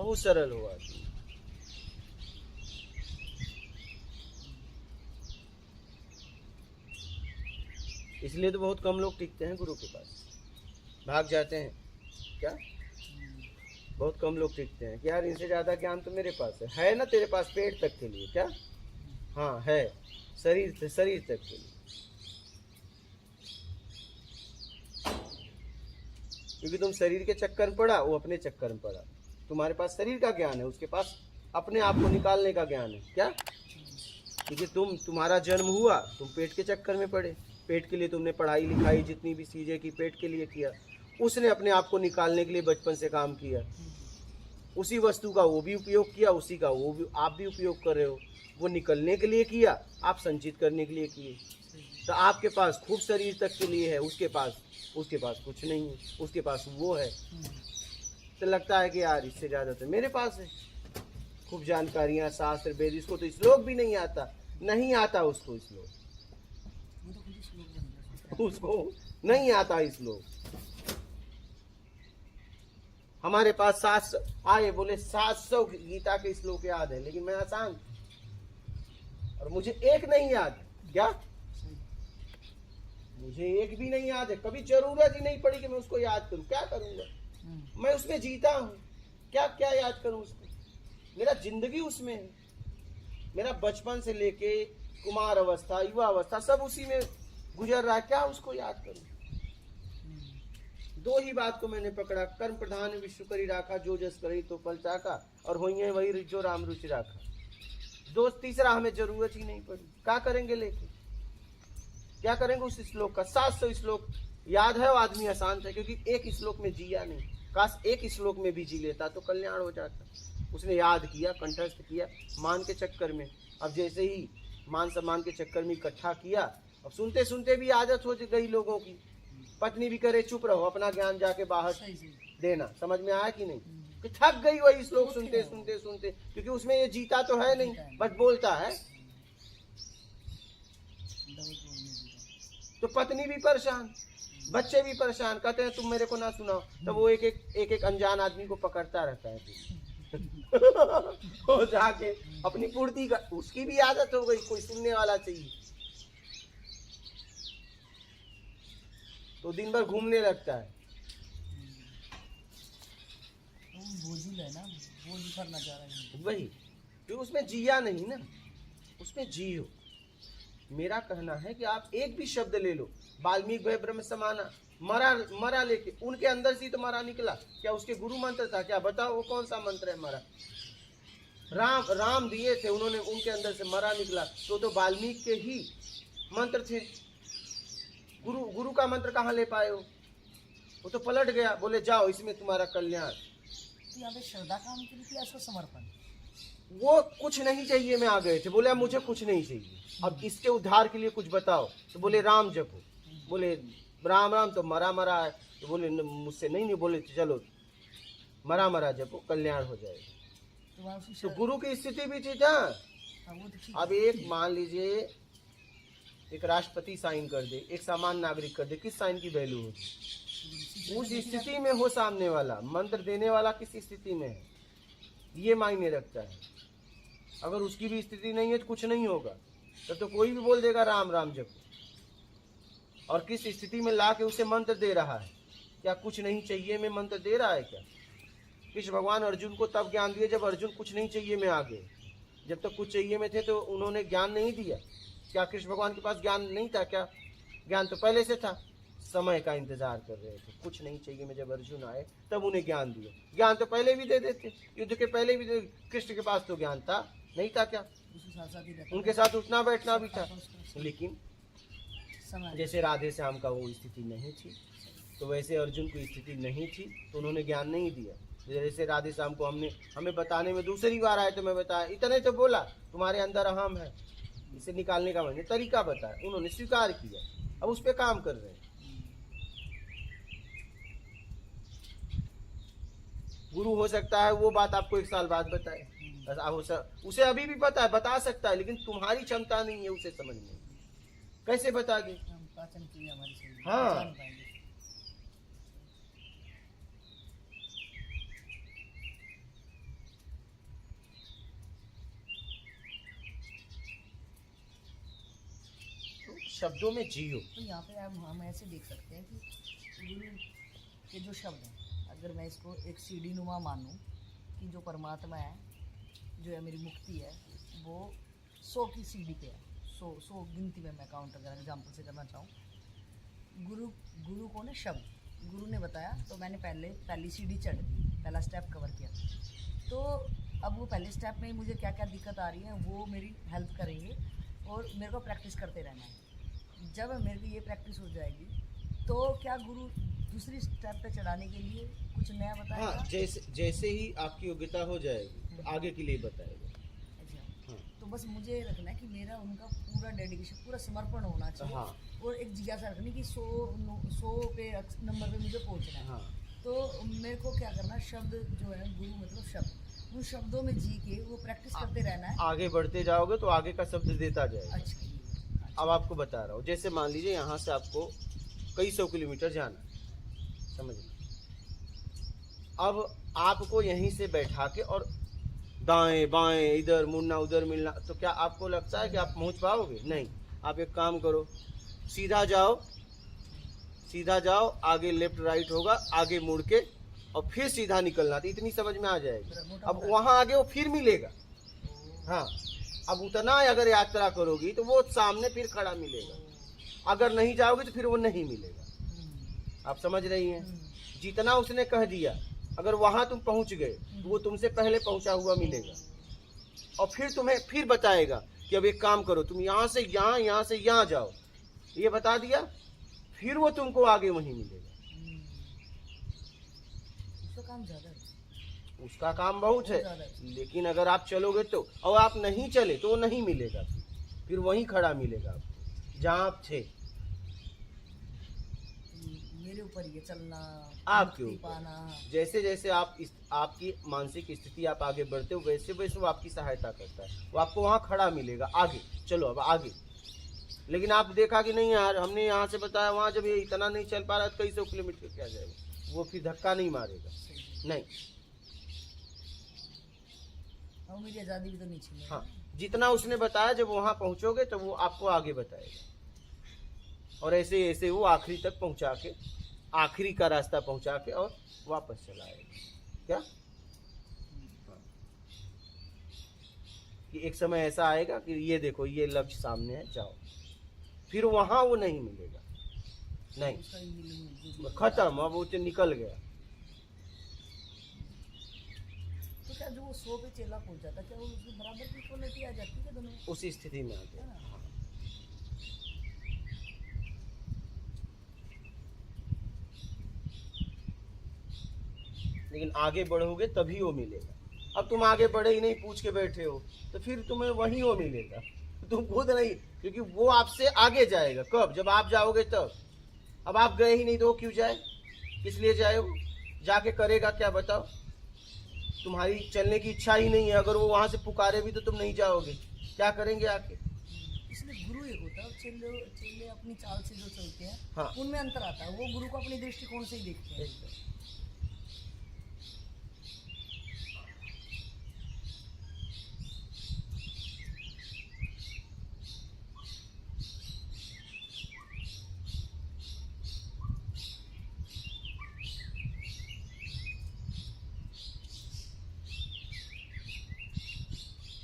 बहुत सरल हो आदमी। इसलिए तो बहुत कम लोग टिकते हैं गुरु के पास, भाग जाते हैं। क्या बहुत कम लोग टिकते हैं कि यार इनसे ज्यादा ज्ञान तो मेरे पास है ना तेरे पास पेट तक के लिए। क्या हाँ है, शरीर तक के लिए। क्योंकि तुम शरीर के चक्कर में पड़ा, वो अपने चक्कर में पड़ा। तुम्हारे पास शरीर का ज्ञान है, उसके पास अपने आप को निकालने का ज्ञान है। क्या क्योंकि तुम्हारा जन्म हुआ, तुम पेट के चक्कर में पड़े, पेट के लिए तुमने पढ़ाई लिखाई जितनी भी चीजें की पेट के लिए किया। उसने अपने आप को निकालने के लिए बचपन से काम किया, उसी वस्तु का वो भी उपयोग किया, उसी का वो भी आप भी उपयोग कर रहे हो। वो निकलने के लिए किया, आप संचित करने के लिए किए। तो आपके पास खूब शरीर तक के लिए है, उसके पास कुछ नहीं है, उसके पास वो है। तो लगता है कि यार इससे ज्यादा तो मेरे पास है, खूब जानकारियां, शास्त्र वेद। इसको तो श्लोक भी नहीं आता, नहीं आता उसको श्लोक, उसको नहीं आता श्लोक। हमारे पास 700 आए, बोले 700 गीता के श्लोक याद है, लेकिन मैं आसान, और मुझे एक नहीं याद। क्या मुझे एक भी नहीं याद है, कभी जरूरत ही नहीं पड़ी कि मैं उसको याद करूं। क्या करूंगा, मैं उसमें जीता हूं, क्या क्या याद करूं उसको। मेरा जिंदगी उसमें है, मेरा बचपन से लेके कुमार अवस्था, युवा अवस्था सब उसी में गुजर रहा है। क्या उसको याद करूं। दो ही बात को मैंने पकड़ा, कर्म प्रधान विश्व करी राखा, जो जस करी तो पल चाका, और होइए वही जो राम रुचि राखा। दो तीसरा हमें जरूरत ही नहीं पड़ी। क्या करेंगे लेके, क्या करेंगे उस श्लोक का। 700 श्लोक याद है, वो आदमी आसान था, क्योंकि एक श्लोक में जिया नहीं। काश एक श्लोक में भी जी लेता तो कल्याण हो जाता। उसने याद किया, कंठस्थ किया, मान के चक्कर में। अब जैसे ही मान सम्मान के चक्कर में इकट्ठा किया, अब सुनते सुनते भी आदत हो गई लोगों की। पत्नी भी करे चुप रहो, अपना ज्ञान जाके बाहर देना। समझ में आया कि नहीं, कि थक गई वही श्लोक सुनते सुनते सुनते, क्योंकि उसमें ये जीता तो है नहीं, बस बोलता है। तो पत्नी भी परेशान, बच्चे भी परेशान, कहते हैं तुम मेरे को ना सुनाओ। तो वो एक अनजान आदमी को पकड़ता रहता है वो जाके अपनी पूर्ति का, उसकी भी आदत हो गई, कोई सुनने वाला चाहिए, तो दिन भर घूमने लगता है। करना चाह रहे हैं वही, क्योंकि उसमें जिया नहीं ना, उसमें जियो। मेरा कहना है कि आप एक भी शब्द ले लो, वाल्मीकि भय ब्रह्म समाना, मरा लेके उनके अंदर से तो मरा निकला। क्या उसके गुरु मंत्र था क्या, बताओ वो कौन सा मंत्र है मरा। राम दिए थे उन्होंने, उनके अंदर से मरा निकला, तो वाल्मीकि के ही मंत्र थे। गुरु का मंत्र कहाँ ले पाए हो, वो तो पलट गया, बोले जाओ इसमें तुम्हारा कल्याण। श्रद्धा काम के लिए समर्पण, वो कुछ नहीं चाहिए में आ गए थे, बोले मुझे कुछ नहीं चाहिए, अब इसके उद्धार के लिए कुछ बताओ। तो बोले राम जपो, बोले राम राम तो मरा है, तो बोले मुझसे नहीं, बोले चलो मरा जपो कल्याण हो जाएगा। तो गुरु की स्थिति भी थी ना। अब एक मान लीजिए एक राष्ट्रपति साइन कर दे, एक सामान्य नागरिक कर दे, किस साइन की वैल्यू होगी। उस स्थिति में हो सामने वाला, मंत्र देने वाला किस स्थिति में है, ये मायने रखता है। अगर उसकी भी स्थिति नहीं है तो कुछ नहीं होगा, तो कोई भी बोल देगा राम राम जप। और किस स्थिति में ला के उसे मंत्र दे रहा है, क्या कुछ नहीं चाहिए में मंत्र दे रहा है क्या। कृष्ण भगवान अर्जुन को तब ज्ञान दिए जब अर्जुन कुछ नहीं चाहिए में आ गए। जब तक कुछ चाहिए में थे तो उन्होंने ज्ञान नहीं दिया। क्या कृष्ण भगवान के पास ज्ञान नहीं था क्या, ज्ञान तो पहले से था, समय का इंतजार कर रहे थे। कुछ नहीं चाहिए में जब अर्जुन आए तब उन्हें ज्ञान दिया, ज्ञान तो पहले भी दे देते, युद्ध के पहले भी। कृष्ण के पास तो ज्ञान था नहीं था क्या, उनके साथ उठना बैठना भी था। लेकिन जैसे राधे श्याम का वो स्थिति नहीं थी, तो वैसे अर्जुन की स्थिति नहीं थी, तो उन्होंने ज्ञान नहीं दिया। जैसे राधे श्याम को हमें बताने में दूसरी बार आए तो मैं बताया, इतने तो बोला तुम्हारे अंदर अहम है, इसे निकालने का मैंने तरीका बताया, उन्होंने स्वीकार किया, अब उस पर काम कर रहे हैं। गुरु हो सकता है वो बात आपको 1 साल बाद बताए, उसे अभी भी पता है, बता सकता है, लेकिन तुम्हारी क्षमता नहीं है उसे समझने। कैसे बता दे, हाँ शब्दों में जियो। तो यहाँ पे हम ऐसे देख सकते हैं कि गुरु के जो शब्द हैं, अगर मैं इसको एक सीढ़ी नुमा मानूं कि जो परमात्मा है, जो है मेरी मुक्ति है, वो 100 की सीढ़ी पे है, 100 गिनती में मैं काउंट अगर एग्जाम्पल से करना चाहूँ। गुरु कौन है? शब्द। गुरु ने बताया तो मैंने पहली सीढ़ी चढ़ दी, पहला स्टेप कवर किया। तो अब वो पहले स्टेप में मुझे क्या क्या दिक्कत आ रही है वो मेरी हेल्प करेंगे और मेरे को प्रैक्टिस करते रहना है। जब मेरे को ये प्रैक्टिस हो जाएगी तो क्या गुरु दूसरी स्टेप पे चढ़ाने के लिए कुछ नया बताएगा? हाँ, जैसे ही आपकी योग्यता हो जाएगी तो आगे के लिए बताएगा। अच्छा, हाँ। तो बस मुझे रखना है कि मेरा उनका पूरा डेडिकेशन, पूरा समर्पण होना चाहिए। हाँ। और एक जिज्ञासा रखनी कि 100 पे नंबर पे मुझे पहुंचना है। हाँ। तो मेरे को क्या करना, शब्द जो है, गुरु मतलब शब्द, उन शब्दों में जी के वो प्रैक्टिस करते रहना है। आगे बढ़ते जाओगे तो आगे का शब्द देता जाएगा। अच्छा, अब आपको बता रहा हूँ, जैसे मान लीजिए यहाँ से आपको कई 100 किलोमीटर जाना है, समझ लो। अब आपको यहीं से बैठा के और दाएं बाएं इधर मुड़ना उधर मिलना, तो क्या आपको लगता है कि आप पहुंच पाओगे? नहीं। आप एक काम करो, सीधा जाओ, आगे लेफ्ट राइट होगा, आगे मुड़ के और फिर सीधा निकलना, तो इतनी समझ में आ जाएगी। अब वहां आगे वो फिर मिलेगा। हाँ, अब उतना अगर यात्रा करोगी तो वो सामने फिर खड़ा मिलेगा, अगर नहीं जाओगे तो फिर वो नहीं मिलेगा। आप समझ रही हैं? जितना उसने कह दिया, अगर वहां तुम पहुंच गए तो वो तुमसे पहले पहुंचा हुआ मिलेगा, और फिर तुम्हें फिर बताएगा कि अब एक काम करो, तुम यहाँ से यहाँ से यहाँ जाओ, ये बता दिया, फिर वो तुमको आगे वहीं मिलेगा। उसका काम ज्यादा है, उसका काम बहुत है, लेकिन अगर आप चलोगे तो, और आप नहीं चले तो वो नहीं मिलेगा, फिर वहीं खड़ा मिलेगा आपको जहाँ आप थे। मेरे ऊपर ये चलना, आपके मुक्ति ऊपर पाना। जैसे जैसे आपकी मानसिक स्थिति आप आगे बढ़ते हो, वैसे वैसे वो आपकी सहायता करता है, वो आपको वहाँ खड़ा मिलेगा, आगे चलो अब आगे। लेकिन आप देखा कि नहीं यार, हमने यहाँ से बताया, वहाँ जब ये इतना नहीं चल पा रहा तो कई 100 किलोमीटर क्या जाएगा, वो फिर धक्का नहीं मारेगा, नहीं। मेरी आज़ादी भी तो नहीं छीनी। हाँ, जितना उसने बताया, जब वहाँ पहुँचोगे तो वो आपको आगे बताएगा, और ऐसे ऐसे वो आखिरी तक पहुँचा के, आखिरी का रास्ता पहुँचा के और वापस चला आएगा। क्या? हाँ। कि एक समय ऐसा आएगा कि ये देखो ये लक्ष्य सामने है, जाओ, फिर वहाँ वो नहीं मिलेगा, नहीं, खत्म, अब वो निकल गया। तो क्या जो 100 पे चेला पहुंच जाता, क्या वो उसके बराबर की क्वालिटी आ जाती है दोनों? उसी स्थिति में आते हैं। हाँ। लेकिन आगे बढ़ोगे तभी वो मिलेगा। अब तुम आगे बढ़े ही नहीं, पूछ के बैठे हो, तो फिर तुम्हें वहीं वो मिलेगा, तुम खुद नहीं, क्योंकि वो आपसे आगे जाएगा। कब? जब आप जाओगे तब। अब आप गए ही नहीं तो वो क्यों जाए? किस लिए जाए? वो जाके करेगा क्या बताओ? तुम्हारी चलने की इच्छा ही नहीं है, अगर वो वहां से पुकारे भी तो तुम नहीं जाओगे, क्या करेंगे आके? इसलिए गुरु एक होता है, चेले अपनी चाल से जो चलते हैं। हाँ। उनमें अंतर आता है, वो गुरु को अपनी दृष्टिकोण से ही देखते हैं।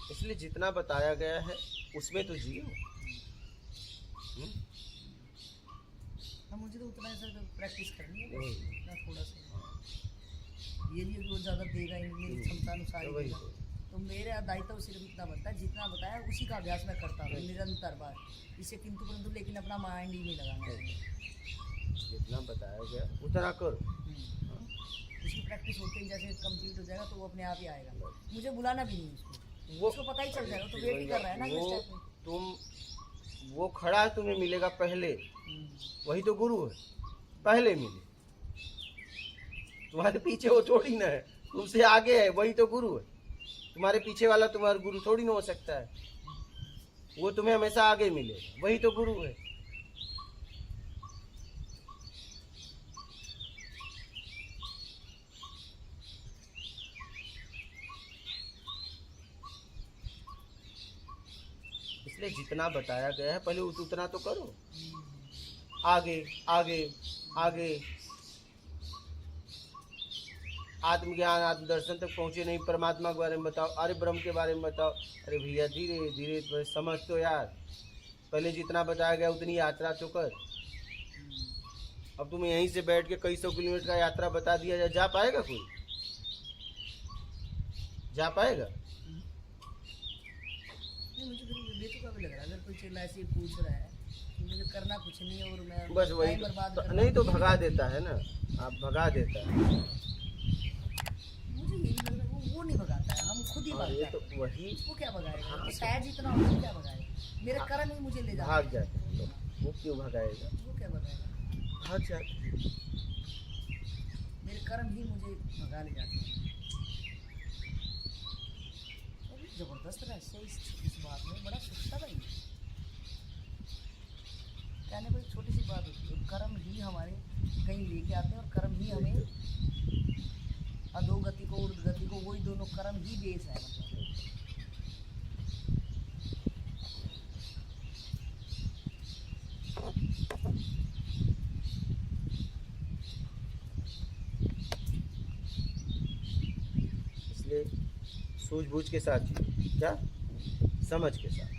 इसलिए जितना बताया गया है उसमें तो जियो। मुझे तो उतना ऐसा प्रैक्टिस करनी है, उतना थोड़ा सा, ये नहीं वो ज़्यादा देगा ही नहीं, मेरी क्षमता अनुसार ही देगा। तो मेरा दायित्व सिर्फ इतना बनता है, जितना बताया उसी का अभ्यास मैं करता हूँ निरंतर बार, इससे किंतु परंतु लेकिन अपना माइंड ही नहीं लगाना चाहिए। जितना बताया गया उतना करो। उसकी प्रैक्टिस होते ही जैसे कंप्लीट हो जाएगा तो वो अपने आप ही आएगा, मुझे बुलाना भी नहीं, उसको पता ही चल जाएगा, तो वेट ही कर रहा है ना। तुम वो खड़ा है, तुम्हें मिलेगा पहले, वही तो गुरु है, पहले मिले। तुम्हारे पीछे वो थोड़ी ना है, तुमसे आगे है, वही तो गुरु है। तुम्हारे पीछे वाला तुम्हारा गुरु थोड़ी ना हो सकता है, वो तुम्हें हमेशा आगे मिले, वही तो गुरु है। इसलिए जितना बताया गया है पहले उतना तो करो, आगे आगे आगे। आत्मज्ञान आत्मदर्शन तक पहुँचे नहीं, परमात्मा के बारे में बताओ, अरे ब्रह्म के बारे में बताओ। अरे भैया धीरे धीरे तो समझ तो यार, पहले जितना बताया गया उतनी यात्रा तो कर। अब तुम्हें यहीं से बैठ के कई सौ किलोमीटर का यात्रा बता दिया जाए, जा पाएगा कोई? जा पाएगा? नहीं, मुझे फिर बेतुका भी लग रहा है अगर कोई चला ऐसे ही पूछ रहा है कि मुझे करना कुछ नहीं है और मैं बस वही टाइम बर्बाद तो, कर नहीं तो रहा हूँ। भगा देता है ना, आप भगा देता है। मुझे यही लग रहा है वो नहीं भगाता है, हम खुद ही और भागते ये हैं। तो वही वो क्या भगाएगा? हाँ, वो सहज इतना हो तो क्या भगाएगा? मेरे कर्म ही मुझे ले जाते भाग जाते हैं लोग, वो क्यों भगाएगा? हैं। वो क्या भगाएगा? भाग जाते हैं। मेरे कर्म ही मुझे भगा ले जाते हैं। और ये जबरदस्त रहस्य है इस बात में, बड़ा सूक्ष्म है ये। कहने को एक छोटी सी बात होती है, कर्म ही हमारे कहीं लेके आते हैं और कर्म ही हमें अधोगति को ऊर्ध्वगति को, वही दोनों कर्म ही बेस है मतलब। इसलिए सूझबूझ के साथ जियो, क्या समझ के साथ।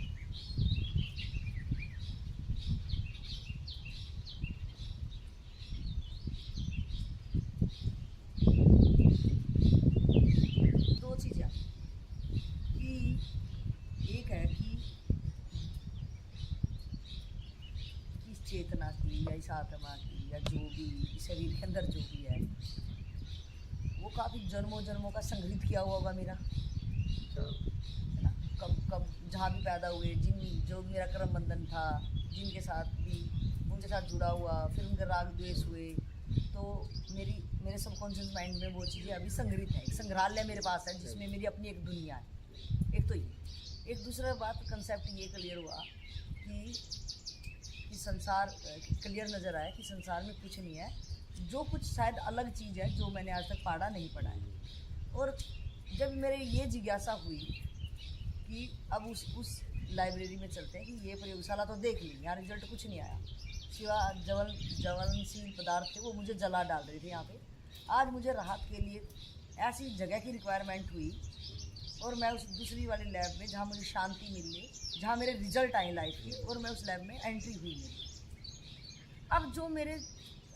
दो चीज़ें कि एक है कि इस चेतना की या इस आत्मा की या जो भी इस शरीर के अंदर जो भी है वो काफ़ी जन्मों जन्मों का संग्रहित किया हुआ होगा मेरा, है ना। कब कब जहाँ भी पैदा हुए, जिन जो भी मेरा कर्म बंधन था, जिनके साथ भी उनके साथ जुड़ा हुआ, फिर उनके राग द्वेष हुए, तो मेरे सबकॉन्शियस माइंड में वो चीज़ें अभी संग्रहित है। एक संग्रहालय मेरे पास है जिसमें मेरी अपनी एक दुनिया है। एक तो ये, एक दूसरा बात कंसेप्ट ये क्लियर हुआ कि संसार क्लियर नज़र आया कि संसार में कुछ नहीं है, जो कुछ शायद अलग चीज़ है जो मैंने आज तक पढ़ा नहीं पढ़ा है। और जब मेरे ये जिज्ञासा हुई कि अब उस लाइब्रेरी में चलते हैं कि ये प्रयोगशाला तो देख ली, यहाँ रिजल्ट कुछ नहीं आया, सिवा ज्वलनशील पदार्थ थे वो मुझे जला डाल रहे थे यहाँ पे। आज मुझे राहत के लिए ऐसी जगह की रिक्वायरमेंट हुई और मैं उस दूसरी वाली लैब में जहाँ मुझे शांति मिली, जहाँ मेरे रिजल्ट आए लाइफ के, और मैं उस लैब में एंट्री हुई मेरी।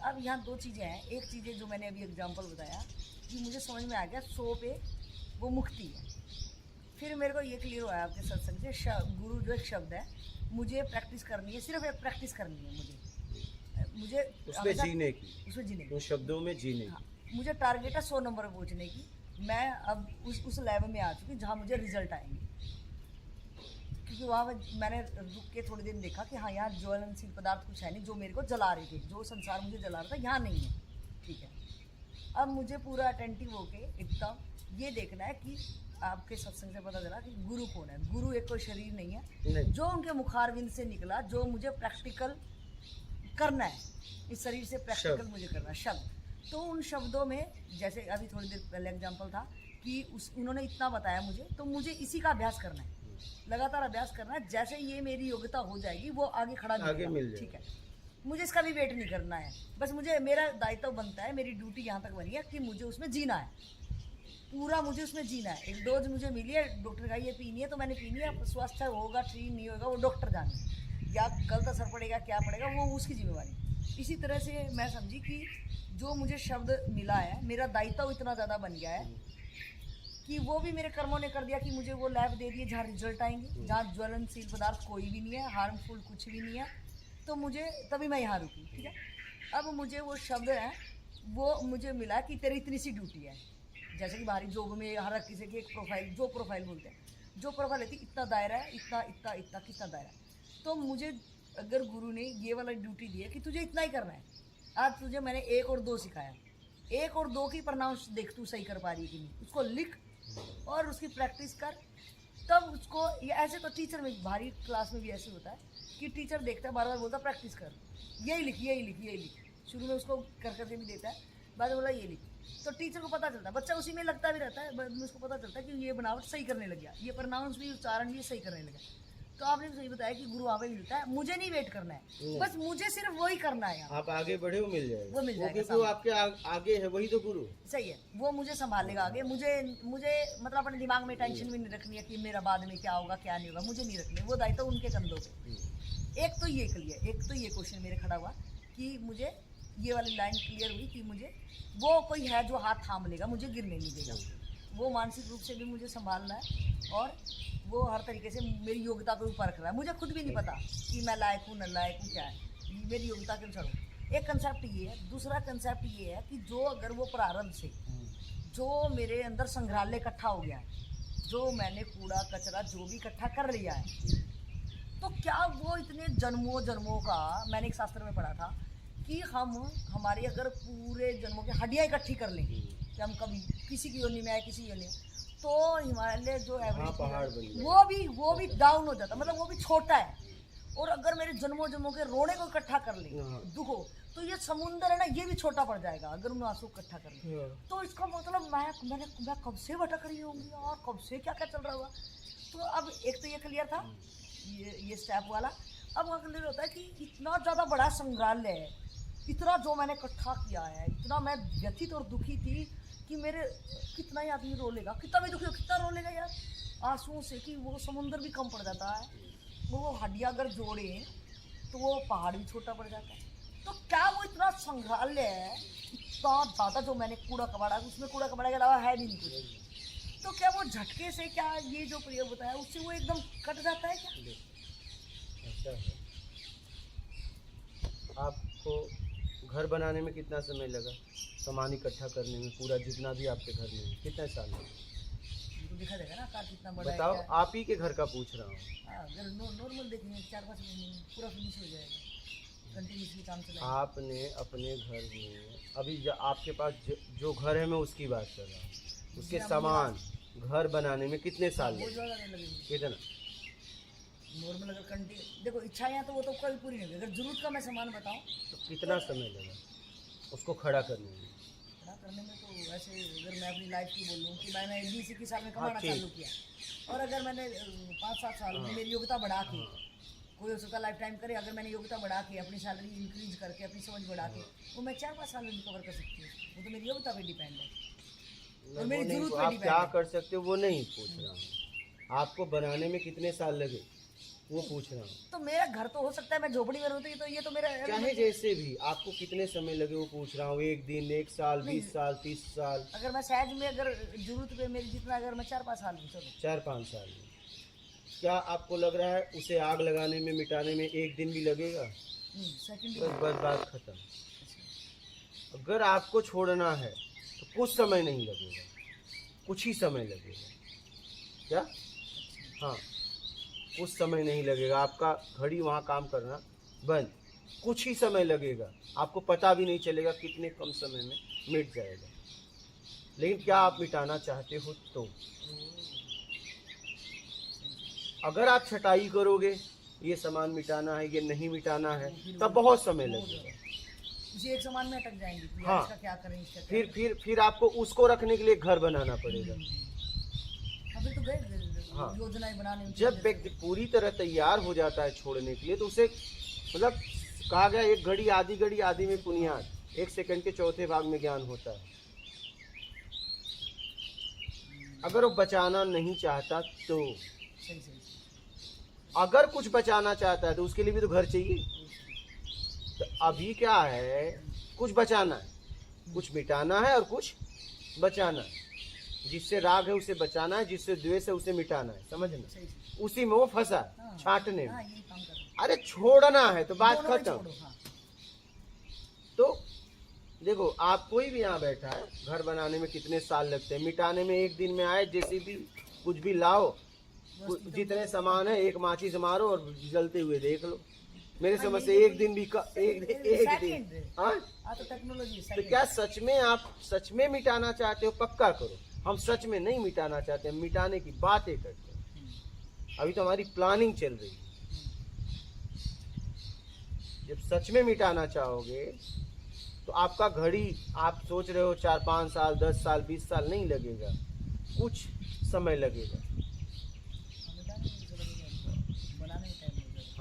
अब यहाँ दो चीज़ें हैं। एक चीज़ है जो मैंने अभी एग्जांपल बताया कि मुझे समझ में आ गया 100 पे वो मुक्ति है। फिर मेरे को ये क्लियर हुआ आपके सत्संग से, गुरु जो एक शब्द है, मुझे प्रैक्टिस करनी है, सिर्फ एक प्रैक्टिस करनी है मुझे उसमें जीने की, उसमें जीने की, उन शब्दों में जीने हाँ, की। मुझे टारगेट है 100 नंबर पर पहुँचने की। मैं अब उस लेवल में आ चुकी जहाँ मुझे रिजल्ट आएंगे, क्योंकि वहाँ पर मैंने रुक के थोड़ी दिन देखा कि हाँ यहाँ ज्वलनशील पदार्थ कुछ है नहीं जो मेरे को जला रहे थे, जो संसार मुझे जला रहा था यहाँ नहीं है। ठीक है, अब मुझे पूरा अटेंटिव होके एकदम ये देखना है कि आपके सत्संग से पता चला कि गुरु कौन है। गुरु एक कोई शरीर नहीं है, जो उनके मुखारविंद से निकला, जो मुझे प्रैक्टिकल करना है, इस शरीर से प्रैक्टिकल मुझे करना है, शब्द। तो उन शब्दों में जैसे अभी थोड़ी देर पहले एग्जांपल था कि उन्होंने इतना बताया मुझे, तो मुझे इसी का अभ्यास करना है, लगातार अभ्यास करना है। जैसे ये मेरी योग्यता हो जाएगी वो आगे खड़ा आगे मिल जाएगा। ठीक है, मुझे इसका भी वेट नहीं करना है, बस मुझे मेरा दायित्व बनता है, मेरी ड्यूटी यहाँ तक बनी है कि मुझे उसमें जीना है, पूरा मुझे उसमें जीना है। एक डोज मुझे मिली है, डॉक्टर का ये पीनी है तो मैंने पीनी है। अब स्वास्थ्य होगा ठीक नहीं होगा वो डॉक्टर जाने, या गलत असर पड़ेगा क्या पड़ेगा वो उसकी जिम्मेवारी। इसी तरह से मैं समझी कि जो मुझे शब्द मिला है, मेरा दायित्व इतना ज़्यादा बन गया है कि वो भी मेरे कर्मों ने कर दिया कि मुझे वो लैब दे दिए जहाँ रिजल्ट आएंगे, जहाँ ज्वलनशील पदार्थ कोई भी नहीं है, हार्मफुल कुछ भी नहीं है। तो मुझे तभी मैं यहाँ रुकी। ठीक है, अब मुझे वो शब्द है वो मुझे मिला कि तेरी इतनी सी ड्यूटी है। जैसे कि बाहरी जॉब में हर किसी की एक प्रोफाइल, जो प्रोफाइल बोलते हैं, जो प्रोफाइल रहती है, इतना दायरा है, इतना इतना इतना कितना दायरा है। तो मुझे अगर गुरु ने ये वाला ड्यूटी दी है कि तुझे इतना ही करना है, आज तुझे मैंने 1 और 2 सिखाया, 1 और 2 की प्रनाउंस देख तू सही कर पा रही है कि नहीं, उसको लिख और उसकी प्रैक्टिस कर। तब उसको ये ऐसे तो टीचर में भारी क्लास में भी ऐसे होता है कि टीचर देखता है, बार बार बोलता है प्रैक्टिस कर, यही लिख यही लिख यही लिख। शुरू में उसको कर करके भी देता है, बाद में बोला ये लिख, तो टीचर को पता चलता है, बच्चा उसी में लगता भी रहता है, बाद में उसको पता चलता है कि ये बनावट सही करने लग गया, ये प्रनाउंस भी, उच्चारण भी सही करने लगा। तो आपने सही बताया कि गुरु आवे मिलता है, मुझे नहीं वेट करना है, नहीं। बस मुझे सिर्फ वही करना है यहाँ। आप आगे बढ़े हो मिल जाएगा, वो मिल जाएगा क्योंकि वो आपके आगे है, वही तो गुरु। सही है, वो मुझे संभालेगा आगे। मुझे मुझे मतलब अपने दिमाग में टेंशन भी नहीं रखनी है कि मेरा बाद में क्या होगा क्या नहीं होगा, मुझे नहीं रखनी, वो दायित्व उनके कंधों पे। एक तो ये क्लियर, एक तो ये क्वेश्चन मेरे खड़ा हुआ कि मुझे ये वाली लाइन क्लियर हुई कि मुझे वो कोई है जो हाथ थाम लेगा, मुझे गिरने नहीं देगा, वो मानसिक रूप से भी मुझे संभालना है और वो हर तरीके से मेरी योग्यता को भी परख रहा है। मुझे खुद भी नहीं पता कि मैं लायक हूँ न लायक हूँ, क्या है मेरी योग्यता के अनुसार हूँ। एक कंसेप्ट ये है। दूसरा कंसेप्ट ये है कि जो अगर वो प्रारंभ से जो मेरे अंदर संग्रहालय इकट्ठा हो गया है, जो मैंने कूड़ा कचरा जो भी इकट्ठा कर लिया है, तो क्या वो इतने जन्मों जन्मों का, मैंने एक शास्त्र में पढ़ा था कि हम हमारे अगर पूरे जन्मों की हड्डियाँ इकट्ठी कर लें कि हम कभी किसी की योनि में आए किसी योनि में, तो हिमालय जो पहाड़ एवरेज वो भी डाउन हो जाता, मतलब वो भी छोटा है। और अगर मेरे जन्मों जन्मों के रोने को इकट्ठा कर ले दुखो, तो ये समुंदर है ना, ये भी छोटा पड़ जाएगा अगर उन्हें आंसू इकट्ठा कर ले। तो इसका मतलब मैं कब से भटक रही होंगी और कब से क्या क्या चल रहा हुआ। तो अब एक तो ये क्लियर था, ये स्टेप वाला। अब क्लियर होता है कि इतना ज़्यादा बड़ा संग्रहालय है, इतना जो मैंने इकट्ठा किया है, इतना मैं व्यथित और दुखी थी कि मेरे कितना ही आदमी रो लेगा, कितना भी दुखी हो, कितना रो लेगा यार आंसुओं से कि वो समुंदर भी कम पड़ जाता है। वो हड्डियाँ अगर जोड़े तो वो पहाड़ भी छोटा पड़ जाता है। तो क्या वो इतना संग्रहालय है, इतना ज़्यादा जो मैंने कूड़ा कबाड़ा, उसमें कूड़ा कबाड़ा के अलावा है भी नहीं कुछ, तो क्या वो झटके से क्या ये जो प्रयोग होता है उससे वो एकदम कट जाता है क्या? ऐसा है। आपको घर बनाने में कितना समय लगा, सामान इकट्ठा करने में, पूरा जितना भी आपके घर में कितना साल लगा? तो दिखा देगा ना कार कितना बड़ा बताओ, है। आप ही के घर का पूछ रहा हूँ। अगर नॉर्मल देखेंगे 4-5 महीने में पूरा फिनिश हो जाएगा, कंटिन्यूसली काम चलाएंगे। आपने अपने घर में अभी आपके पास जो घर है, मैं उसकी बात कर रहा हूँ, उसके सामान घर बनाने में कितने साल वो लगे? ज़्यादा नहीं लगेगी कितना? नॉर्मल अगर देखो इच्छाएं तो वो तो कभी पूरी नहीं होगी। अगर जरूरत का मैं सामान बताऊं तो कितना समय लगा उसको खड़ा करने में? खड़ा करने में तो वैसे अगर मैं अपनी लाइफ की बोलूँ कि मैंने 20-21 साल में कमाना चालू किया, और अगर मैंने 5-7 साल में मेरी योग्यता बढ़ा के, कोई हो सकता लाइफ टाइम करे, अगर मैंने योग्यता बढ़ा के अपनी सैलरी इंक्रीज करके अपनी समझ बढ़ा के, वो मैं 4-5 साल में रिकवर कर सकती हूँ। वो तो मेरी योग्यता पे डिपेंड है और मेरी जरूरत पे आप डिपेंड क्या है। कर सकते हो वो नहीं पूछ रहा हूँ, आपको बनाने में कितने साल लगे वो पूछ रहा हूँ। तो मेरा घर तो हो सकता है मैं झोपड़ी में रहती, तो ये तो मेरा चाहे जैसे भी आपको कितने समय लगे वो पूछ रहा हूँ। 1 दिन, 1 साल, 20 साल, 30 साल? अगर मैं सहज में अगर जरूरत पे मेरी जितना, अगर मैं 4-5 साल में, चलो 4-5 साल में। क्या आपको लग रहा है उसे आग लगाने में, मिटाने में 1 दिन भी लगेगा? सेकंड बस बात खत्म। अगर आपको छोड़ना है तो कुछ समय नहीं लगेगा, कुछ ही समय लगेगा। क्या? हाँ, कुछ समय नहीं लगेगा। आपका घड़ी वहाँ काम करना बंद, कुछ ही समय लगेगा, आपको पता भी नहीं चलेगा, कितने कम समय में मिट जाएगा। लेकिन क्या आप मिटाना चाहते हो तो? अगर आप छटाई करोगे, ये सामान मिटाना है, ये नहीं मिटाना है, तब बहुत समय लगेगा। उसी एक सामान में अटक जाएंगे कि हाँ। इसका क्या करें, इसका क्या फिर आपको उसको रखने के लिए घर बनाना पड़ेगा। करें। अभी तो गए हाँ। योजनाएं बनाने में। जब व्यक्ति पूरी तरह तैयार हो जाता है छोड़ने के लिए, तो उसे मतलब कहा गया, एक घड़ी आधी में बुनियाद, 1 सेकंड के चौथे भाग में ज्ञान होता है। अगर वो बचाना नहीं चाहता तो, सही सही। अगर कुछ बचाना चाहता है तो उसके लिए भी तो घर चाहिए। तो अभी क्या है, कुछ बचाना है, कुछ मिटाना है और कुछ बचाना है। जिससे राग है उसे बचाना है, जिससे द्वेष है उसे मिटाना है। समझना? सही सही। उसी में वो फंसा, हाँ। छांटने हाँ, में। यही काम कर रहे हैं। अरे छोड़ना है तो बात दोनों में खत्म। छोड़ो, हाँ। तो देखो, आप कोई भी यहाँ बैठा है, घर बनाने में कितने साल लगते हैं, मिटाने में 1 दिन में आए, जैसे भी कुछ भी लाओ, जितने सामान है, एक माचिस मारो और जलते हुए देख लो। मेरे समझ से 1 दिन भी एक दिन। हाँ, तो टेक्नोलॉजी तो क्या सच में आप सच में मिटाना चाहते हो? पक्का करो। हम सच में नहीं मिटाना चाहते, हम मिटाने की बातें करते हैं। अभी तो हमारी प्लानिंग चल रही है। जब सच में मिटाना चाहोगे तो आपका घड़ी, आप सोच रहे हो 4-5 साल, 10 साल, 20 साल, नहीं लगेगा, कुछ समय लगेगा।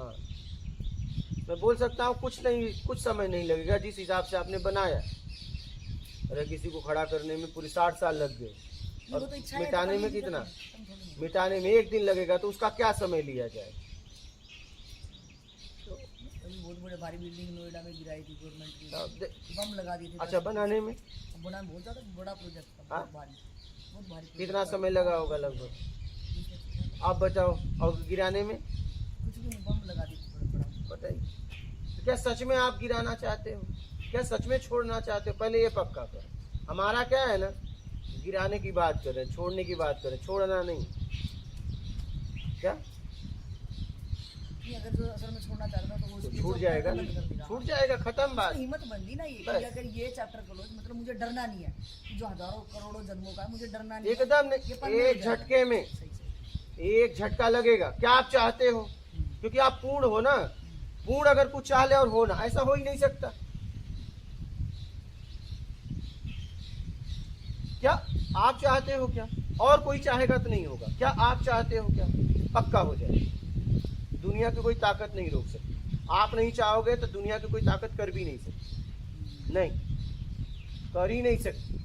हाँ, मैं बोल सकता हूँ कुछ नहीं, कुछ समय नहीं लगेगा जिस हिसाब से आपने बनाया। अरे किसी को खड़ा करने में पूरी 60 साल लग गए, वो और तो इच्छा है, मिटाने तो में कभी कितना, तुम थोड़ी नहीं। मिटाने में 1 दिन लगेगा, तो उसका क्या समय लिया जाए। अभी बहुत बड़े भारी बिल्डिंग नोएडा में गिराई थी गवर्नमेंट की, अब बम लगा दिए थे। अच्छा, बनाने में बनाने बहुत ज्यादा बड़ा प्रोजेक्ट था, हाँ? बहुत भारी, बहुत भारी project कितना था। समय लगा होगा लगभग, 20-25 साल। आप बताओ। और गिराने में कुछ भी नहीं, बम लगा दिए थे बड़ा बड़ा। बताइए, तो क्या सच में आप गिराना चाहते हो, क्या सच में छोड़ना चाहते हो, पहले ये पक्का करो। हमारा क्या है ना, गिराने की बात करें, छोड़ने की बात करें, छोड़ना नहीं। क्या नहीं, अगर जो असल में छोड़ना चाहता था तो वो तो इसलिए छूट जो जाएगा बंद ना, कर देगा। छूट जाएगा, खत्म बात। तो हिम्मत बनती ना ये बस। कि अगर ये चैप्टर क्लोज, मतलब मुझे डरना नहीं है कि जो हजारों करोड़ों जन्मों का है, मुझे डरना नहीं है। एकदम ये पन्ने नहीं, हो एक जाएगा। झटके में, सही सही। एक झटका लगेगा। क्या आप चाहते हो, क्योंकि आप पूर्ण हो ना, पूर्ण अगर कुछ चाह ले और हो ना, ऐसा हो ही नहीं सकता। क्या आप चाहते हो, क्या और कोई चाहेगा तो नहीं होगा, क्या आप चाहते हो, क्या पक्का हो जाए। दुनिया की कोई ताकत नहीं रोक सकती। आप नहीं चाहोगे तो दुनिया की कोई ताकत कर भी नहीं सकती, नहीं कर ही नहीं सकती।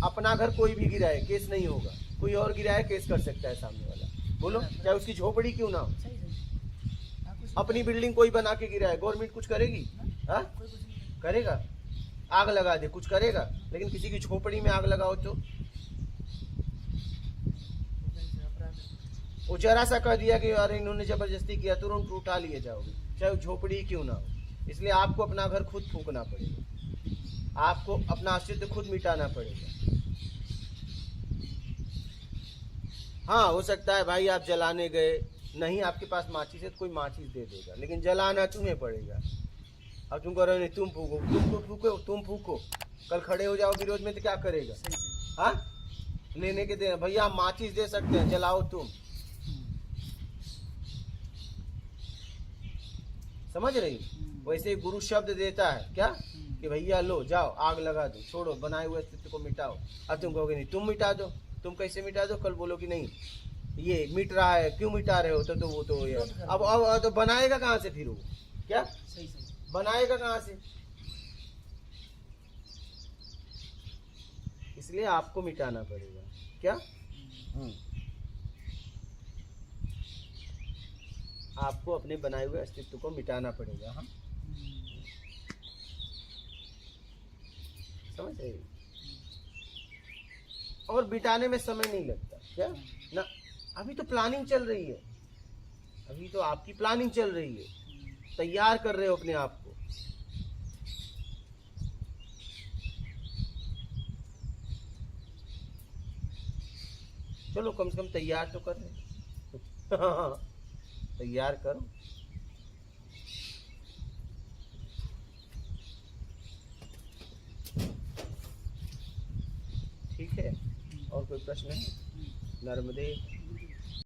अपना घर कोई भी गिराए केस नहीं होगा, कोई और गिराए केस कर सकता है सामने वाला। बोलो, चाहे उसकी झोपड़ी क्यों ना हो। सही सही। हाँ, कुछ अपनी बिल्डिंग कोई बना के गिराए, गवर्नमेंट कुछ करेगी, हाँ कोई कुछ नहीं करेगा। आग लगा दे, कुछ करेगा। लेकिन किसी की झोपड़ी में आग लगाओ तो वो जरा सा कह दिया कि अरे इन्होंने जबरदस्ती किया, तुरंत उठा लिए जाओगे, चाहे वो झोपड़ी क्यों ना हो। इसलिए आपको अपना घर खुद फूकना पड़ेगा, आपको अपना अस्तित्व खुद मिटाना पड़ेगा। हाँ, हो सकता है भाई आप जलाने गए, नहीं आपके पास माचिस है तो कोई माचिस दे देगा, लेकिन जलाना तुम्हें पड़ेगा। अब तुम करो नहीं, तुम फूको, तुम फूको, कल खड़े हो जाओ विरोध में तो क्या करेगा। सही सही। हाँ, लेने के दे भैया, हम माचिस दे सकते हैं, जलाओ तुम। समझ रही, वैसे ही गुरु शब्द देता है क्या, कि भैया लो जाओ आग लगा दो, छोड़ो, बनाए हुए अस्तित्व को मिटाओ। अब तुम कहोगे नहीं तुम मिटा दो, तुम कैसे मिटा दो, कल बोलो कि नहीं ये मिट रहा है, क्यों मिटा रहे हो, तो वो तो ये अब तो बनाएगा कहाँ से फिर वो, क्या सही सही। बनाएगा कहाँ से। इसलिए आपको मिटाना पड़ेगा, क्या आपको अपने बनाए हुए अस्तित्व को मिटाना पड़ेगा। हाँ, समझ रहे, और मिटाने में समय नहीं लगता, क्या ना। अभी तो प्लानिंग चल रही है, अभी तो आपकी प्लानिंग चल रही है, तैयार कर रहे हो अपने आप को। चलो कम से कम तैयार तो कर रहे हो। तैयार करो। ठीक है, और कोई प्रश्न है। नर्मदे।